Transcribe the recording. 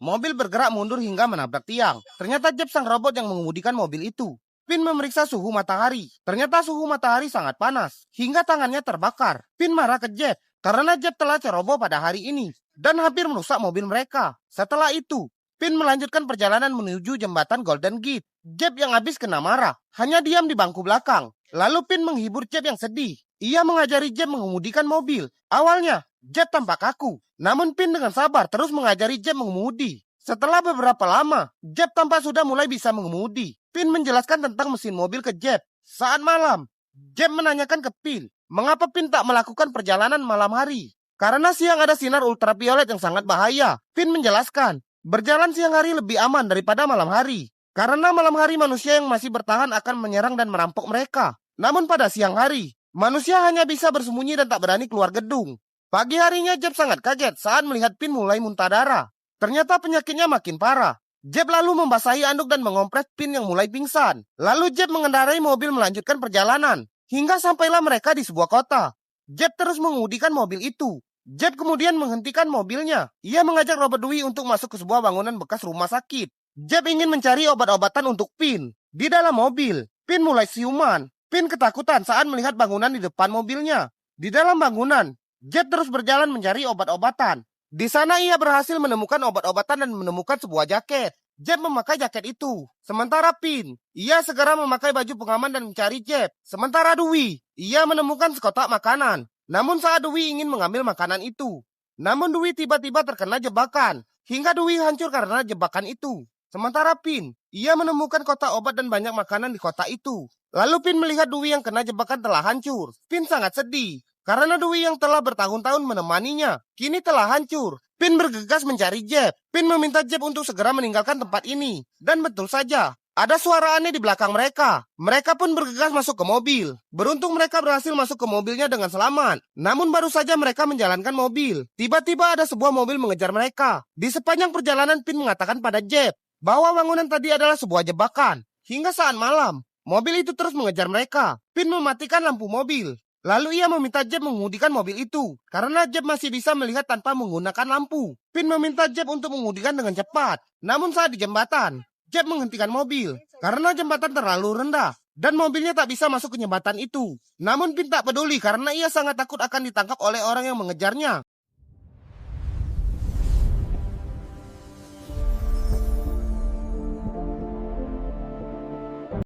Mobil bergerak mundur hingga menabrak tiang. Ternyata Jeb sang robot yang mengemudikan mobil itu. Pin memeriksa suhu matahari. Ternyata suhu matahari sangat panas, hingga tangannya terbakar. Pin marah ke Jeb, karena Jeb telah ceroboh pada hari ini, dan hampir merusak mobil mereka. Setelah itu, Pin melanjutkan perjalanan menuju jembatan Golden Gate. Jeb yang habis kena marah, hanya diam di bangku belakang. Lalu Pin menghibur Jeb yang sedih. Ia mengajari Jeb mengemudikan mobil. Awalnya, Jeb tampak kaku, namun Pin dengan sabar terus mengajari Jeb mengemudi. Setelah beberapa lama, Jeb tampak sudah mulai bisa mengemudi. Pin menjelaskan tentang mesin mobil ke Jeb. Saat malam, Jeb menanyakan ke Pin, mengapa Pin tak melakukan perjalanan malam hari? Karena siang ada sinar ultraviolet yang sangat bahaya. Pin menjelaskan, berjalan siang hari lebih aman daripada malam hari. Karena malam hari manusia yang masih bertahan akan menyerang dan merampok mereka. Namun pada siang hari, manusia hanya bisa bersembunyi dan tak berani keluar gedung. Pagi harinya Jeb sangat kaget saat melihat Pin mulai muntah darah. Ternyata penyakitnya makin parah. Jeb lalu membasahi anduk dan mengompres Pin yang mulai pingsan. Lalu Jeb mengendarai mobil melanjutkan perjalanan. Hingga sampailah mereka di sebuah kota. Jeb terus mengemudikan mobil itu. Jeb kemudian menghentikan mobilnya. Ia mengajak Robert Dewey untuk masuk ke sebuah bangunan bekas rumah sakit. Jeb ingin mencari obat-obatan untuk Pin. Di dalam mobil, Pin mulai siuman. Pin ketakutan saat melihat bangunan di depan mobilnya. Di dalam bangunan, Jeb terus berjalan mencari obat-obatan. Di sana ia berhasil menemukan obat-obatan dan menemukan sebuah jaket. Jeb memakai jaket itu. Sementara Pin, ia segera memakai baju pengaman dan mencari Jeb. Sementara Dewey, ia menemukan sekotak makanan. Namun saat Dewey ingin mengambil makanan itu, namun Dewey tiba-tiba terkena jebakan. Hingga Dewey hancur karena jebakan itu. Sementara Pin, ia menemukan kotak obat dan banyak makanan di kotak itu. Lalu Pin melihat Dewey yang kena jebakan telah hancur. Pin sangat sedih. Karena Dewey yang telah bertahun-tahun menemaninya, kini telah hancur. Pin bergegas mencari Jeb. Pin meminta Jeb untuk segera meninggalkan tempat ini. Dan betul saja, ada suara aneh di belakang mereka. Mereka pun bergegas masuk ke mobil. Beruntung mereka berhasil masuk ke mobilnya dengan selamat. Namun baru saja mereka menjalankan mobil, tiba-tiba ada sebuah mobil mengejar mereka. Di sepanjang perjalanan Pin mengatakan pada Jeb bahwa bangunan tadi adalah sebuah jebakan. Hingga saat malam, mobil itu terus mengejar mereka. Pin mematikan lampu mobil. Lalu ia meminta Jeb mengemudikan mobil itu, karena Jeb masih bisa melihat tanpa menggunakan lampu. Pin meminta Jeb untuk mengemudikan dengan cepat. Namun saat di jembatan, Jeb menghentikan mobil, karena jembatan terlalu rendah, dan mobilnya tak bisa masuk ke jembatan itu. Namun Pin tak peduli karena ia sangat takut akan ditangkap oleh orang yang mengejarnya.